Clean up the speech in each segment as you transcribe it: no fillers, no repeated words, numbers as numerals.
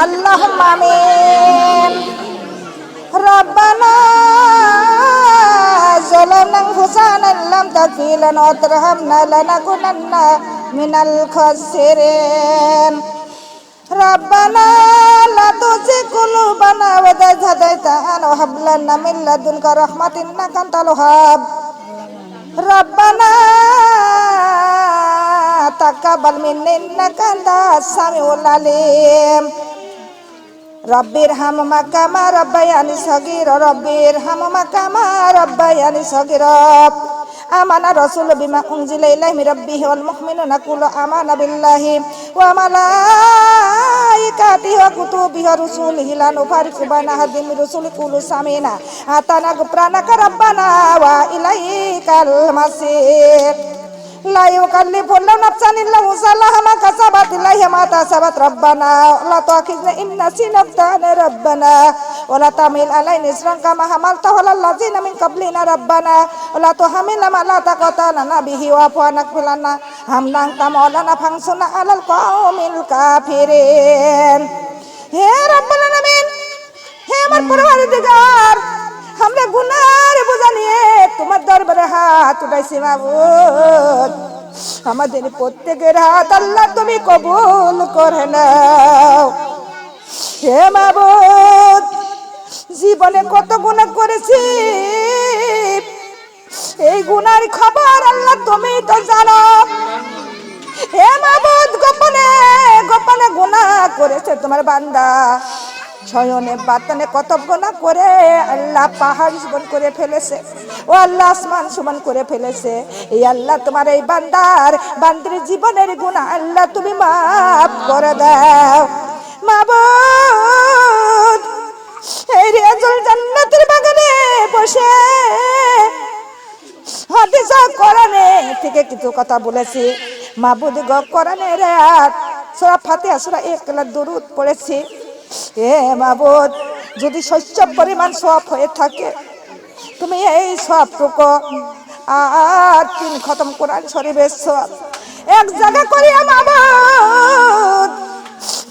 আল্লাহুম্মা আমিন। রব্বানা যালামনা আনফুসানা ইল্লাম তাগফির লানা ওয়া তারহামনা লানাকুনান্না মিনাল খাসিরিন। রব্বানা লা তুযিগ কুলুবানা বা'দা ইয হাদাইতানা ওয়া হাব লানা মিন লাদুনকা রাহমাতান ইন্নাকা আনতাল ওয়াহ্হাব। রব্বানা তাকাব্বাল মিন্না ইন্নাকা আনতাস সামিউল আলিম। রব্বিরহামহুমা কামা রাব্বায়ানি সাগীরা রব্বিরহামহুমা কামা রাব্বায়ানি সাগীরা। আমানা রাসূলু বিমা উনজিলা ইলাইহি মির রাব্বিহি ওয়াল মুমিনুনা কুলু আমানা বিল্লাহি ওয়া মালাইকাতিহি ওয়া কুতুবিহি ওয়া রুসুলিহি লা নুফারিকু বাইনা আহাদিম মির রুসুলিহি কুলু সামি'না আতানা গুফরানাকা রাব্বানা ওয়া ইলাইকাল মাসির। লা ইউকাল্লিফুল্লাহু নাফসান ইল্লা উসালাহা মা কাসাবাত ইলাইহা মা তাসাবাত রব্বানা লা তুআখিযনা ইন নাসিনা আখতা'না রব্বানা ওয়া লা তাহমিল আলাইনা ইসরান কামা হামালতাহু আলাল লাযিনা মিন ক্বাবলিনা রব্বানা ওয়া লা তুহাম্মিলনা মা লা তাকাতা লানা বিহি ওয়া'ফু আন্না ওয়াগফির লানা হামদান কামাওলানা ফানসুরনা আলাল কওমিল কাফিরিন। হে রব্বুল আলামিন, হে আমার পরওয়ারদিগার, আমরা গুনার বোঝা নিয়ে তোমার দরবারে হাত উঠাইছি মাবুদ। আমাদের প্রত্যেকের হাত আল্লাহ তুমি কবুল করে নাও। হে মাবুদ, জীবনে কত গুনাহ করেছি, এই গুনার খবর আল্লাহ তুমি তো জানো। হে মাবুদ, গোপনে গোপনে গুনাহ করেছে তোমার বান্দা, শয়নে বাতানে কত গুনাহ করে আল্লাহ পাহাড় সমান করে ফেলেছে, ও আল্লাহ আসমান সমান করে ফেলেছে। এই আল্লাহ তোমার এই বান্দার জীবনের গুনাহ আল্লাহ তুমি মাফ করে দাও মাবুদ। এই রিয়াজুল জান্নাতের বাগানে বসে হাদিস কোরআনে থেকে কিছু কথা বলেছি মাবুদ গো। কোরআনের আয়াত সূরা ফাতিহা সূরা ইখলাস দরুদ পড়েছি। হে মাবুদ, যদি শস্য পরিমাণ সওয়াব হয়ে থাকে তুমি এই সওয়াবটুকু আর 3 খতম কোরআন শরীফের সওয়াব এক জায়গা করিয়া মাবুদ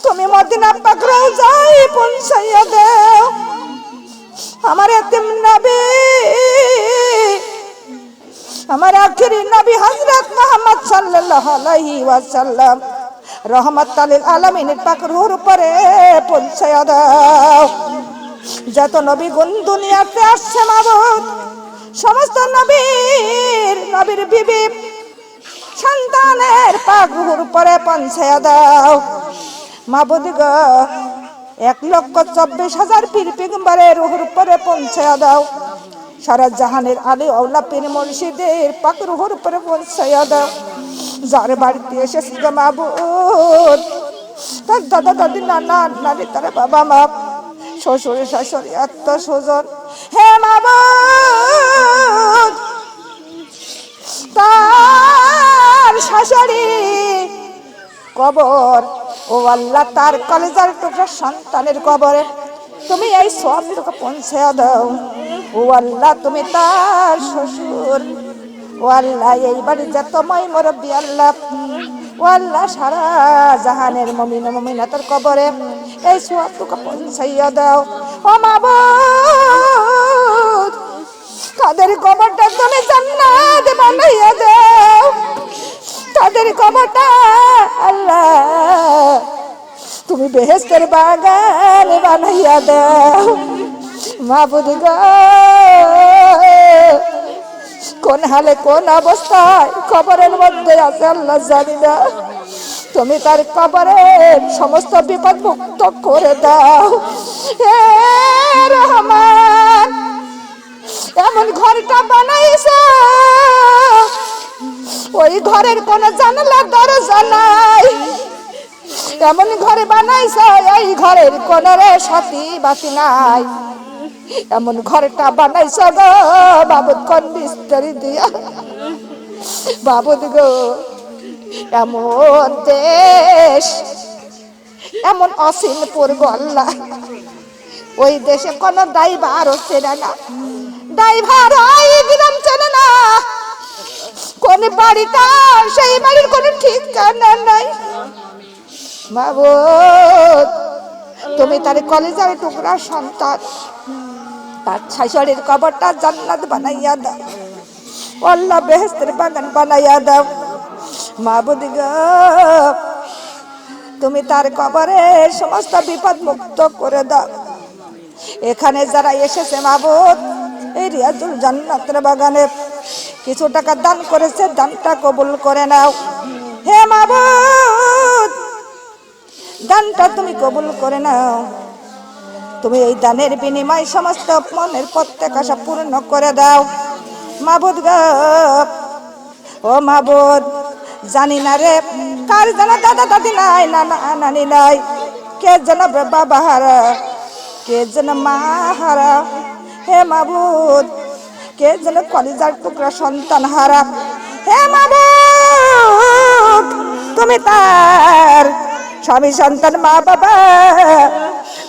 তুমি মদিনা পাক রওজায় পৌঁছাইয়া দাও। আমার এতিম নবী, আমার আখিরি নবী হযরত মুহাম্মদ সাল্লাল্লাহু আলাইহি ওয়াসাল্লাম রহমাতাল লিল আলামিনের পাক রূহের উপরে পৌঁছায়া দাও। যত নবীগণ দুনিয়াতে আসছে মাবুদ, সমস্ত নবীর বিবি সন্তানের পাক রূহের উপরে পৌঁছায়া দাও মাবুদ গো। 1,24,000 পীর পয়গম্বরের রূহের উপরে পৌঁছায়া দাও। সারা জাহানের আলী আওলা পীর মুর্শিদের পাক রূহের উপরে পৌঁছায়া দাও। যার বাড়িতে এসেছি গো মাবুদ, তার দাদা দাদি নানা নানি, তার বাবা মা, শ্বশুর শাশুড়ি, আত্মীয় স্বজন, হে মাবুদ তার শাশুড়ি কবর, ও আল্লাহ তার কলেজার টুকরা সন্তানের কবরে তুমি এই সওয়াবটুকু পৌঁছে দাও। ও আল্লাহ তুমি তার শ্বশুর, ও আল্লাহ এই বাড়ির যত মুরব্বি আল্লাহ, ও আল্লাহ সারা জাহানের মুমিন মুমিনাতের কবরে এই সওয়াবটুকু পৌঁছাইয়া দাও। ও মাবুদ তাদের কবরটা তুমি জান্নাত বানাইয়া দাও। তাদের কবরটা আল্লাহ তুমি বেহেশতের বাগান বানাইয়া দাও মাবুদ গো। কোন হালে কোন অবস্থায় কবরের মধ্যে আছে আল্লাহ জানি না, তুমি তার কবরের সমস্ত বিপদ মুক্ত করে দাও। হে রহমান, এমন ঘরটা বানাইছো ওই ঘরের কোন জানালা দরজা নাই, এমন ঘরে বানাইছো এই ঘরের কোন রে সাথী বাতি নাই, এমন ঘরটা বানাইছো গো বাবুদ কোন বিস্তরি দিয়া বাবুদ গো। এমন দেশ, এমন অসীমপুর গো আল্লাহ, ওই দেশে কোন ড্রাইভারও চেনে না, ড্রাইভার ওই গ্রাম চেনে না, কোন বাড়িটা সেই বাড়ির কোন ঠিকানা নাই মাবুদ। তুমি তার কলেজার টুকরা সন্তান, তার শাশুড়ির কবরটা জান্নাত বানাইয়া দাও আল্লাহ, বেহেশতের বাগান বানাইয়া দাও মাবুদ গো। তুমি তার কবরের সমস্ত বিপদ মুক্ত করে দাও। এখানে যারা এসেছে মাবুদ, এই রিয়াজুল জান্নাতের বাগানে কিছু টাকা দান করেছে, দানটা কবুল করে নাও হে মাবুদ, দানটা তুমি কবুল করে নাও। তুমি এই দানের বিনিময় সমস্ত মনের প্রত্যেক আশা পূর্ণ করে দাও মাবুদ গো। ও মাবুদ, জানি না রে কার যেন দাদা দাদি নাই, নানা নানি নাই, কে যেন বাবা হারা, কে যেন মা হারা হে মাবুদ, কে যেন কলিজার টুকরা সন্তান হারা হে মাবুদ। তুমি তার স্বামী সন্তান মা বাবা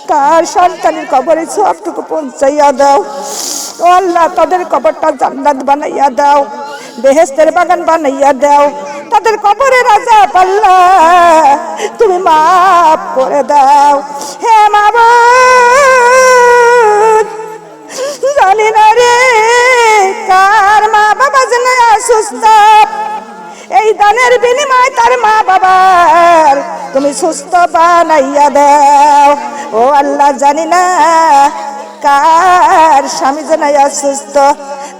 কার সন্তানের কবরে সবটুকু পৌঁছাইয়া দাও ও আল্লাহ, তাদের কবরটা জান্নাত বানাইয়া দাও, বেহেশতের বাগান বানাইয়া দাও, তাদের কবরের আযাব আল্লাহ তুমি মাফ করে দাও হে মাবুদ। জানি না রে কার মা বাবা যেন অসুস্থ, এই দানের বিনিময় তার মা বাবার তুমি সুস্থ বানাইয়া দাও ও আল্লাহ। জানি না কার স্বামী যেন অসুস্থ,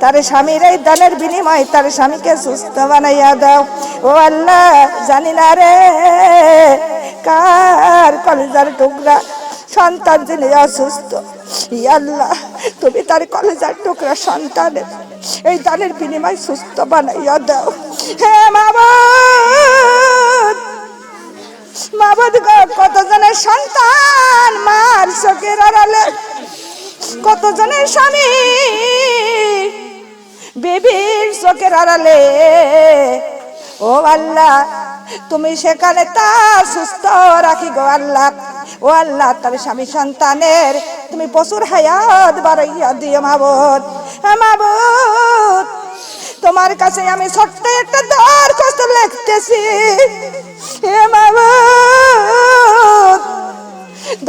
তার স্বামীর এই দানের বিনিময় তার স্বামীকে সুস্থ বানাইয়া দাও ও আল্লাহ। জানি না রে কার কলেজার টুকরা সন্তান যিনি অসুস্থ, ইয়া আল্লাহ তুমি তার কলেজার টুকরা সন্তানের এই দানের বিনিময় সুস্থ বানাইয়া দাও হে মাবুদ। মাবুদ গো, কতজনের সন্তান মার চোখের আড়ালে, কতজনের স্বামী বেবির চোখের আড়ালে, ও আল্লাহ তুমি সেখানে তার সুস্থ রাখি গো আল্লাহ। ও আল্লাহ, তার স্বামী সন্তানের তুমি প্রচুর হায়াত বাড়াইয়া দিও মাবুদ। মাবুদ, তোমার কাছে আমি ছোট্ট একটা দরখাস্ত লিখতেছি হে মাবুদ।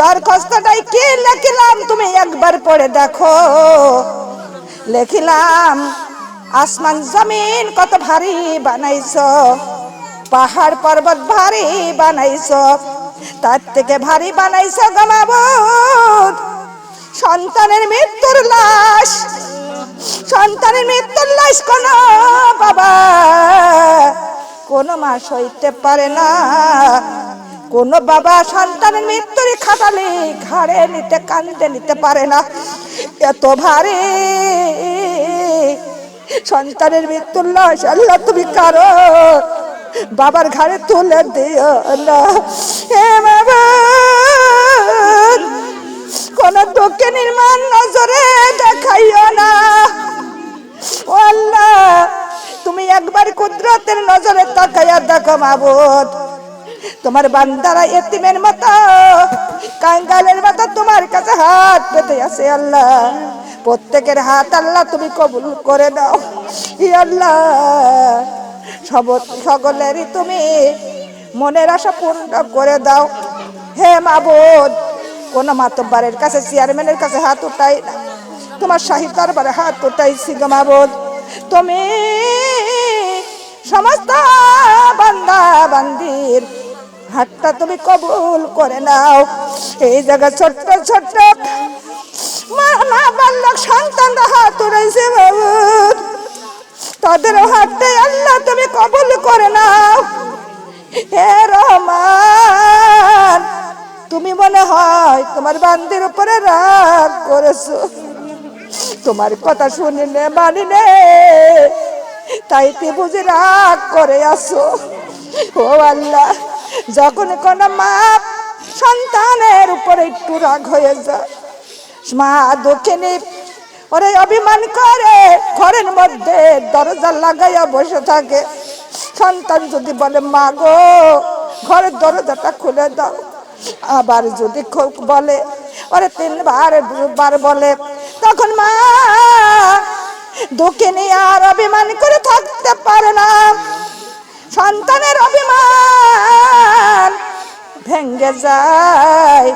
দরখাস্তটাই কি লিখলাম তুমি একবার পড়ে দেখো। লিখলাম, আসমান জমিন কত ভারী বানাইছো, পাহাড় পর্বত ভারী বানাইছো, তার থেকে ভারী বানাইছো গো মাবুদ সন্তানের মৃত্যুর লাশ। সন্তানের মৃত্যুর লাশ কোন বাবা কোন মা সইতে পারে না, কোন বাবা সন্তানের মৃত্যুর খাটালি ঘাড়ে নিতে কান্দে নিতে পারে না, এত ভারী সন্তানের মৃত্যুর লাশ আল্লাহ তুমি কারো বাবার ঘাড়ে তুলে দিও না হে বাবা। কোন দুঃখে নির্মাণ নজরে দেখাইও না ও আল্লাহ, তুমি একবার কুদরতের নজরে তাকাইয়া দেখো মাবুদ। তোমার বান্দারা এতিমের মতো কাঙ্গালের মতো তোমার কাছে হাত পেতে আছে আল্লাহ, প্রত্যেকের হাত আল্লাহ তুমি কবুল করে দাও ইয়া আল্লাহ। সকলেরই তুমি মনের আশা পূর্ণ করে দাও হে মাবুদ। কোন মাতব্বরের কাছে চেয়ারম্যানের কাছে হাত উঠাই না, তোমার শাহী দরবারে হাত উঠাইছি গো মাবুদ। তুমি সমস্ত বান্দা বান্দির হাতটা তুমি কবুল করে নাও। এই জায়গায় ছোট্ট ছোট্ট মা বালক সন্তানরা হাত উঠাইছে মাবুদ, তাদের হাতটাই আল্লাহ তুমি কবুল করে নাও হে রহমান। তুমি মনে হয় তোমার বান্দির উপরে রাগ করেছো, তোমার কথা শুনিলে মানিলে তাই বুঝি রাগ করে আসো ও আল্লাহ। যখন কোন মা সন্তানের উপরে একটু রাগ হয়ে যায়, মা দক্ষিণী ওরে অভিমান করে ঘরের মধ্যে দরজা লাগাইয়া বসে থাকে, সন্তান যদি বলে মা গো ঘরের দরজাটা খুলে দাও, আবার যদি বলে ওরে 3 বার বলে, তখন মা দক্ষিণী আর অভিমান করে থাকতে পারে না। সন্তানের অভিমান ভেঙ্গে যায়,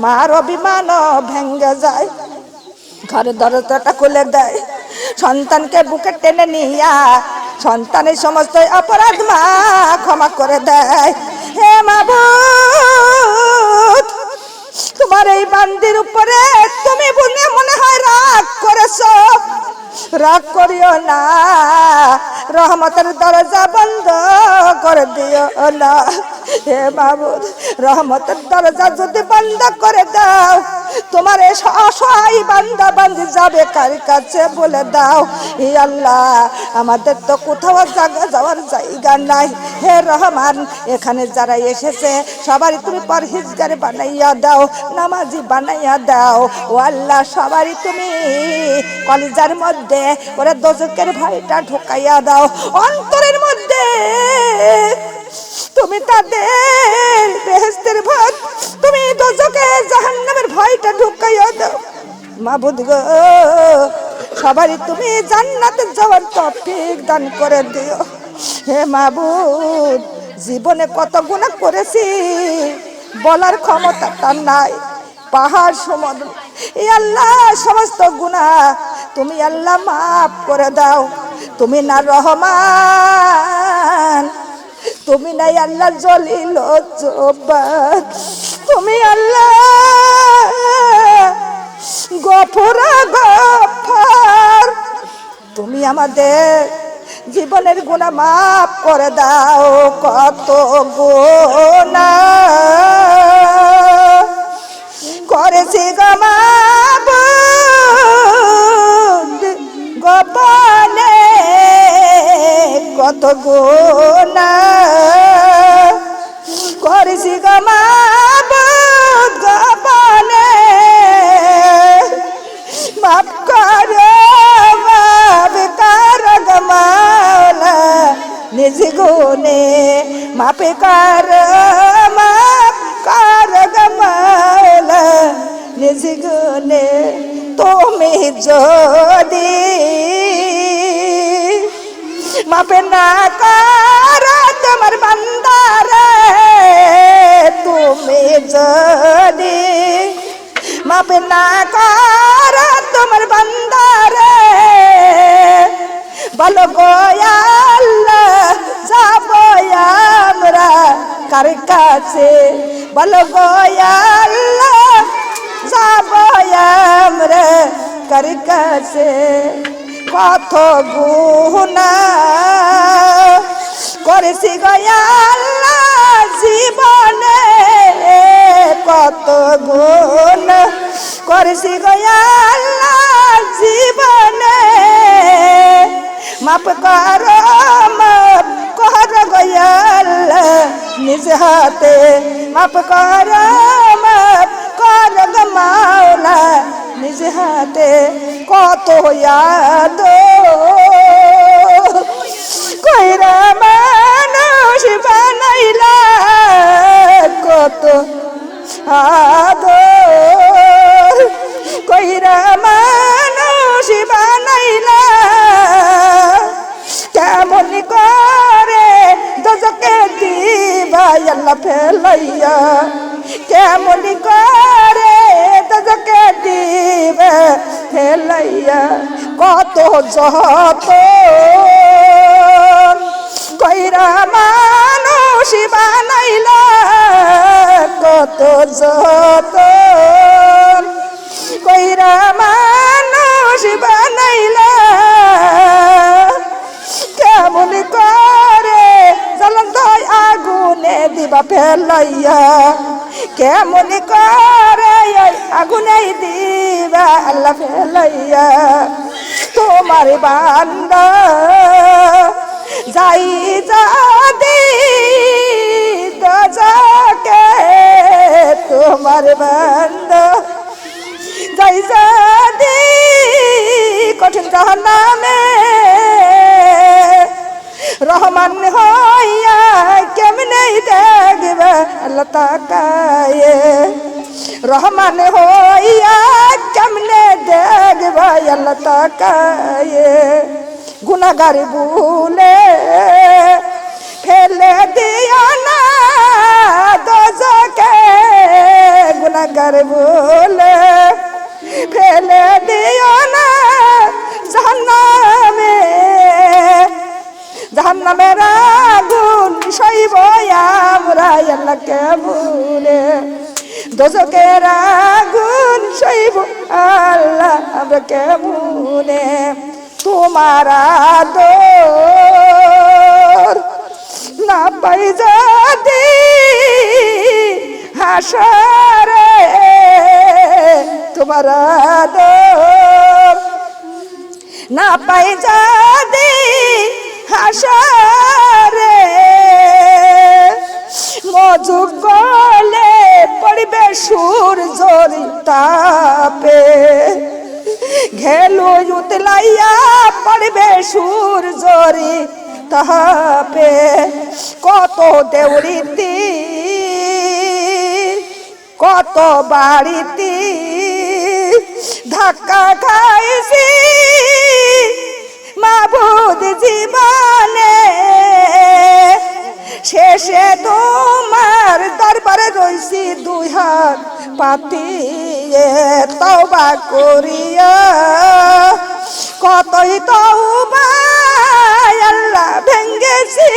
মার অভিমানও ভেঙ্গে যায়। ঘরের দরজাটা খুলে দেয়, সন্তানকে বুকে টেনে নিয়া সন্তানের সমস্ত অপরাধ মা ক্ষমা করে দেয়। হে মাবুদ, তোমার এই বান্দির উপরে তুমি মনে হয় রাগ করেছো, রাগ করিও না, রহমতের দরজা বন্ধ করে দিও না। হে মাবুদ, রহমতের দরজা যদি বন্ধ করে দাও, তোমার এই অসহায় বান্দা বান্দি যাবে কার কাছে বলে দাও। হে আল্লাহ, আমাদের তো কোথাও যাওয়ার জায়গা নাই। হে রহমান, এখানে যারা এসেছে সবারই তুমি পরহেজগার বানাইয়া দাও, নামাজি বানাইয়া দাও। ও আল্লাহ, সবারই তুমি কলিজার মধ্যে ওরা দোজকের ভয়টা ঢুকাইয়া দাও, অন্তরের মধ্যে তুমি তাদের বেহেশতের ভয়, তুমি দোজকে জাহান্নামের ভয়টা ঢুকাইয়া দাও। মাবুদ গো, সবারই তুমি জান্নাতে যাওয়ার তৌফিক দান করে দিও। হে মাবুদ, জীবনে কত গুনাহ করেছি বলার ক্ষমতা তার নাই, পাহাড় সমুদ্র এই আল্লাহ সমস্ত গুনাহ তুমি আল্লাহ মাফ করে দাও। তুমি না রহমান, তুমি নাই আল্লাহ জলিল ও জব্বার, তুমি আল্লাহ গফুর গফফার। তুমি আমাদের জীবনের গুনাহ মাফ করে দাও। কত গুনাহ করেছি গো মাবুদ গোপনে, কত গুনাহ করেছি গো মাবুদ গোপনে, মাফ করো মাফ করো গো মাওলা নিজ গুণে, মাফ করো মাফ করো গো মাওলা নিজ গুণে। তুমি যদি মাফ না করো তোমার বান্দারে, তুমি যদি মাফ না করো তোমার বান্দারে, বলো গো আল্লাহ যাবো আমরা কার কাছে, বলো গো আল্লাহ যাবো আমরা কার কাছে। কত গুনাহ করেছি গো আল্লাহ জীবনে, কত গুনাহ করেছি গো আল্লাহ জীবনে, মাফ করো মাফ করো গো আল্লাহ নিজ হাতে, মাফ করো মাফ করো গো মাওলা নিজ হাতে। কত ইয়াদ কইরা মানুষ বানাইলা, কত আদর কইরা মানুষ বানাইলা, কেমন করে দোজকে দিবা আল্লাহ ফেলাইয়া, কেমন করে দোজকে দিবা ফেলাইয়া। কত যত কইরা মানুষ বানাইলা, কত যত কইরা মানুষ বানাইলা, কেমন করে জ্বলন্ত আগুনে দিবা ফেলাইয়া, কেমন করে আগুনে দিবা আল্লাহ ফেলাইয়া। তোমার বান্দা যাই যদি দোজকে, তোমার বান্দা যাই যদি কঠিন জাহান্নামে, রহমান হইয়া কেমনে দেখবে আল্লাহ তাকায়ে, রহমান হইয়া কেমনে দেখবে আল্লাহ তাকায়ে। গুনাহগার ভুলে ফেলে দিও না দোজকে, গুনাহগার গুনাহগার বলে ফেলে দিও না জাহান্নামে, জাহান্নামের আগুন সইব আমরা আল্লাহ কেমনে, দোজখের আগুন সইব আল্লাহ আমরা কেমনে। তোমার আদর না পাই যদি হাসরে, তোমার আদর না পাই যদি হাসরে, মজু গলে পড়বে সূর্যের তাপে, ঘেলো উতলাইয়া পড়বে সূর্যের তাপে। কত দেউরিতি কত বাড়িতে ধাক্কা খাইছি মাবুদ জীবনে, শেষে তোমার দরবারে রইছি দুই হাত পাতিয়ে তওবা করিয়া, কতই তওবা আল্লাহ ভেঙ্গেছি,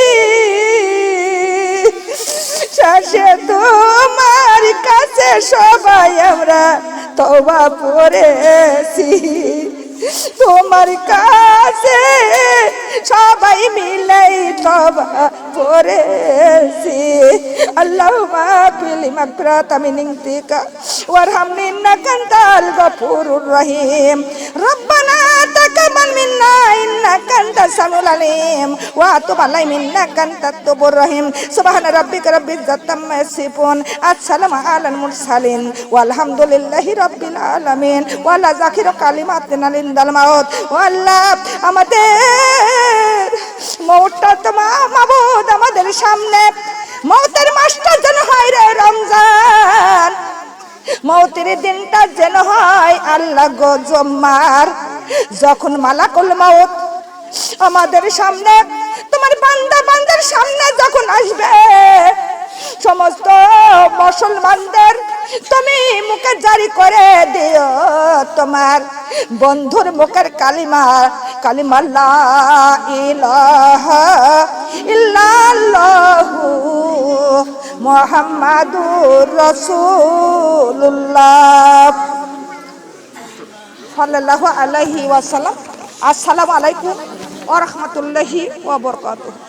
শেষে তোমার কাছে সবাই আমরা তওবা করেছি, তোমার কাছে সবাই মিলে তওবা করেছি। আল্লাহুম্মা বিল মাগফিরাতি মিন ইনদিকা ওয়ারহামনি ইন্নাকা আনতাল গফুরুর রহিম। রব্বানা তাকাব্বাল মিন্না ইন্নাকা আনতাস সামিউল আলিম ওয়া তুব আলাইনা ইন্নাকা আনতাত তাওয়াবুর রহিম। সুবহানা রাব্বিকা রাব্বিল ইজ্জাতি আম্মা ইয়াসিফুন, আসসালামু আলাল মুরসালিন ওয়ালহামদুলিল্লাহি রাব্বিল আলামিন। ওয়ালা যাখিরু কালিমাতিনা লিনদাল মাউত। ও আল্লাহ, আমাদের মওতটা তোমার মাবুদ আমাদের সামনে, মওতের মাসটা যেন হয় রে রমজান, মওতের দিনটা যেন হয় আল্লাহ গো জুম্মার, যখন মালাকুল মওত আমাদের সামনে, তোমার বান্দা বান্দার সামনে যখন আসবে, সমস্ত মুসলমানদের তুমি মুখে জারি করে দিও তোমার বন্ধুর মুখের কালিমা, কালিমা লা ইলাহা ইল্লাল্লাহু মুহাম্মাদুর রাসূলুল্লাহ সাল্লাল্লাহু আলাইহি ওয়াসাল্লাম। আসসালামু আলাইকুম ওয়া রাহমাতুল্লাহি ওয়া বারাকাতুহু।